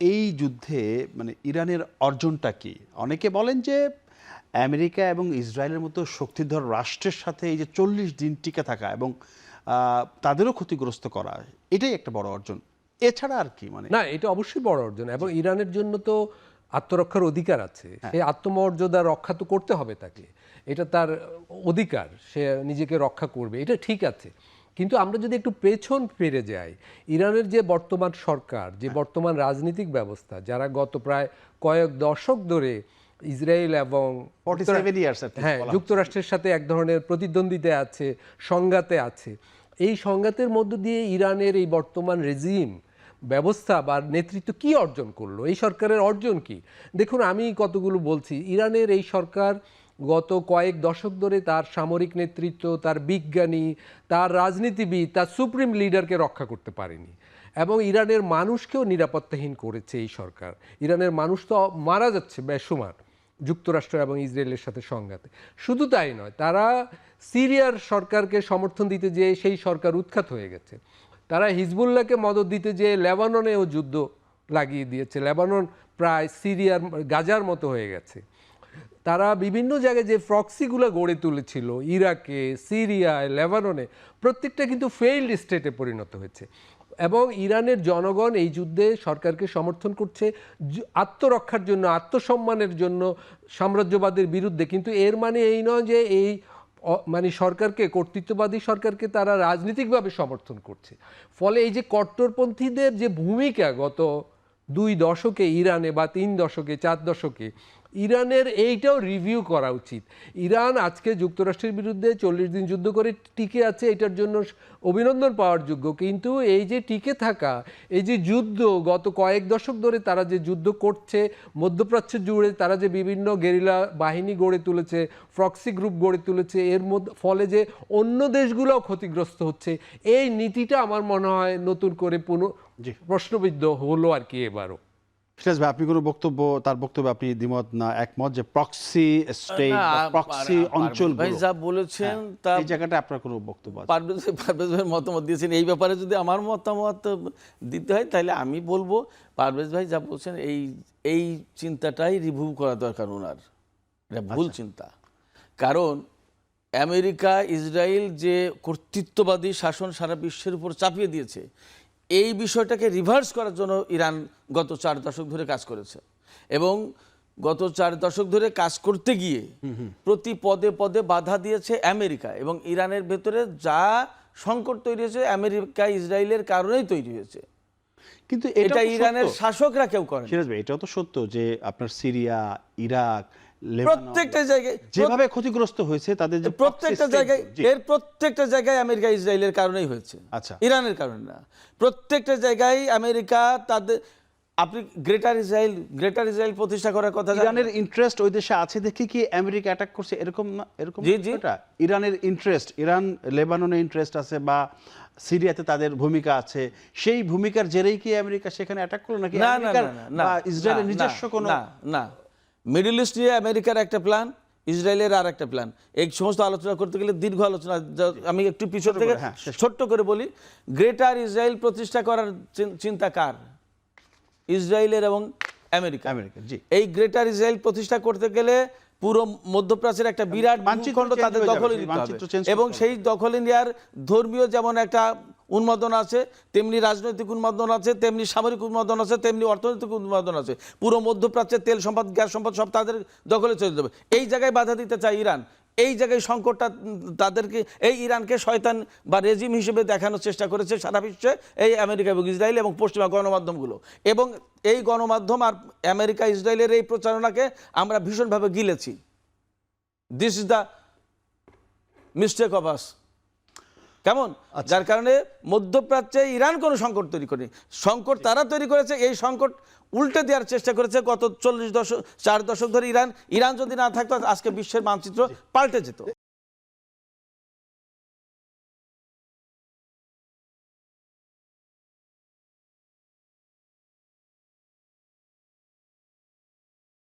এই যুদ্ধে মানে ইরানের অর্জনটা কি? অনেকে বলেন যে আমেরিকা এবং ইসরায়েলের মতো শক্তিধর রাষ্ট্রের সাথে এই যে 40 দিন টিকে থাকা এবং তাদেরও ক্ষতিগ্রস্ত করা, এটাই একটা বড় অর্জন। এছাড়া আর কি? মানে না, এটা অবশ্যই বড় অর্জন এবং ইরানের জন্য তো আত্মরক্ষার অধিকার আছে। সেই আত্মমর্যাদা রক্ষা তো করতে হবে তাকে, এটা তার অধিকার, সে নিজেকে রক্ষা করবে, এটা ঠিক আছে। কিন্তু আমরা যদি একটু পেছন ফিরে যাই, ইরানের যে বর্তমান সরকার, যে বর্তমান রাজনৈতিক ব্যবস্থা, যারা গত প্রায় কয়েক দশক ধরে ইসরায়েল এবং যুক্তরাষ্ট্রের সাথে এক ধরনের প্রতিদ্বন্দ্বিতায় আছে, সংঘাতে আছে, এই সংঘাতের মধ্য দিয়ে ইরানের এই বর্তমান রেজিম ব্যবস্থা বা নেতৃত্ব কি অর্জন করলো, এই সরকারের অর্জন কি? দেখুন, আমি কতগুলো বলছি, ইরানের এই সরকার গত কয়েক দশক ধরে তার সামরিক নেতৃত্ব, তার বিজ্ঞানী, তার রাজনীতিবিদ, তার সুপ্রিম লিডারকে রক্ষা করতে পারেনি এবং ইরানের মানুষকেও নিরাপত্তাহীন করেছে এই সরকার। ইরানের মানুষ তো মারা যাচ্ছে বেশুমার যুক্তরাষ্ট্র এবং ইসরায়েলের সাথে সংঘাতে। শুধু তাই নয়, তারা সিরিয়ার সরকারকে সমর্থন দিতে যেয়ে সেই সরকার উৎখাত হয়ে গেছে। তারা হিজবুল্লাহকে মদদ দিতে যেয়ে লেবাননেও যুদ্ধ লাগিয়ে দিয়েছে। লেবানন প্রায় সিরিয়ার গাজার মতো হয়ে গেছে। তারা বিভিন্ন জায়গায় যে প্রক্সিগুলো গড়ে তুলেছিল ইরাকে, সিরিয়ায়, লেবাননে, প্রত্যেকটা কিন্তু ফেইল্ড স্টেটে পরিণত হয়েছে এবং ইরানের জনগণ এই যুদ্ধে সরকারকে সমর্থন করছে আত্মরক্ষার জন্য, আত্মসম্মানের জন্য, সাম্রাজ্যবাদের বিরুদ্ধে। কিন্তু এর মানে এই নয় যে এই মানে সরকারকে, কর্তৃত্ববাদী সরকারকে তারা রাজনৈতিকভাবে সমর্থন করছে। ফলে এই যে কট্টরপন্থীদের যে ভূমিকা গত 2 দশকে ইরানে বা 3 দশকে, 4 দশকে, ইরানের এইটাও রিভিউ করা উচিত। ইরান আজকে যুক্তরাষ্ট্রের বিরুদ্ধে 40 দিন যুদ্ধ করে টিকে আছে, এটার জন্য অভিনন্দন পাওয়ার যোগ্য। কিন্তু এই যে টিকে থাকা, এই যে যুদ্ধ, গত কয়েক দশক ধরে তারা যে যুদ্ধ করছে মধ্যপ্রাচ্য জুড়ে, তারা যে বিভিন্ন গেরিলা বাহিনী গড়ে তুলেছে, প্রক্সি গ্রুপ গড়ে তুলেছে, এর মধ্যে ফলে যে অন্য দেশগুলোও ক্ষতিগ্রস্ত হচ্ছে, এই নীতিটা আমার মনে হয় নতুন করে প্রশ্নবিদ্ধ হলো আর কি এবারও। ফিরাজ ভাই, আপনি কোনো বক্তব্য, তার বক্তব্যে আপনি দ্বিমত না একমত যে প্রক্সি স্টেট, প্রক্সি অঞ্চল ভাই যা বলেছেন তা এই জায়গাটা আপনার কোনো বক্তব্য আছে? পারভেজ ভাই মতামত দিয়েছেন এই ব্যাপারে। যদি আমার মতামত দিতে হয় তাহলে আমি বলবো পারভেজ ভাই যা বলছেন এই চিন্তাটাই রিভিউ করা দরকার ওনার। এটা ভুল চিন্তা। কারণ আমেরিকা ইসরায়েল যে কর্তৃত্ববাদী শাসন সারা বিশ্বের উপর চাপিয়ে দিয়েছে, এই বিষয়টাকে রিভার্স করার জন্য ইরান গত 4 দশক ধরে কাজ করেছে এবং গত 4 দশক ধরে কাজ করতে গিয়ে প্রতি পদে পদে বাধা দিয়েছে আমেরিকা। এবং ইরানের ভেতরে যা সংকট তৈরি হয়েছে আমেরিকা ইসরায়েলের কারণেই তৈরি হয়েছে। কিন্তু এটা ইরানের শাসকরা কেউ করে। সিরাজ ভাই, এটাও তো সত্য যে আপনার সিরিয়া, ইরাক, প্রত্যেকটা জায়গায় যেভাবে ক্ষতিগ্রস্ত হয়েছে তাদের যে প্রত্যেকটা জায়গায় আমেরিকা ইসরায়েলের কারণেই হয়েছে, আচ্ছা, ইরানের কারণে না। প্রত্যেকটা জায়গায় আমেরিকা তাদের, আপনি গ্রেটার ইসরায়েল প্রতিষ্ঠা করার কথা, ইরানের ইন্টারেস্ট ওই দেশে আছে দেখে কি আমেরিকা অ্যাটাক করছে এরকম না? এরকম এটা ইরানের ইন্টারেস্ট, ইরান লেবাননে ইন্টারেস্ট আছে বা সিরিয়াতে তাদের ভূমিকা আছে, সেই ভূমিকার জেরেই কি আমেরিকা সেখানে অ্যাটাক করলো নাকি ইসরায়েলের নিজস্ব কোনো? না, মিডল ইস্ট নিয়ে আমেরিকার একটা প্ল্যান, ইসরায়েলের আর একটা প্ল্যান। এই সমস্ত আলোচনা করতে গেলে দীর্ঘ আলোচনা, আমি একটু পিছন থেকে ছোট্ট করে বলি। গ্রেটার ইসরায়েল প্রতিষ্ঠা করার চিন্তা কার? ইসরায়েলের এবং আমেরিকা। এই গ্রেটার ইসরায়েল প্রতিষ্ঠা করতে গেলে পুরো মধ্যপ্রাচ্যের একটা বিরাট ভূখণ্ড তাদের দখলে নিতে হবে এবং সেই দখলে নেওয়ার ধর্মীয় যেমন একটা উন্মাদন আছে, তেমনি রাজনৈতিক উন্মাদন আছে, তেমনি সামরিক উন্মাদন আছে, তেমনি অর্থনৈতিক উন্মাদন আছে। পুরো মধ্যপ্রাচ্যের তেল সম্পদ, গ্যাস সম্পদ সব তাদের দখলে চলে যাবে। এই জায়গায় বাধা দিতে চায় ইরান। এই জায়গায় সংকটটা তাদেরকে, এই ইরানকে শয়তান বা রেজিম হিসেবে দেখানোর চেষ্টা করেছে সারা বিশ্বে এই আমেরিকা এবং ইসরায়েল এবং পশ্চিমা গণমাধ্যমগুলো। এবং এই গণমাধ্যম আর আমেরিকা ইসরায়েলের এই প্রচারণাকে আমরা ভীষণভাবে গিলেছি। This is the mistake of us. কেমন? যার কারণে মধ্যপ্রাচ্যে ইরান কোনো সংকট তৈরি করেনি, সংকট তারা তৈরি করেছে। এই সংকট উল্টে দেওয়ার চেষ্টা করেছে গত 4 দশক ধরে ইরান। ইরান যদি না থাকতো আজকে বিশ্বের মানচিত্র পাল্টে যেত।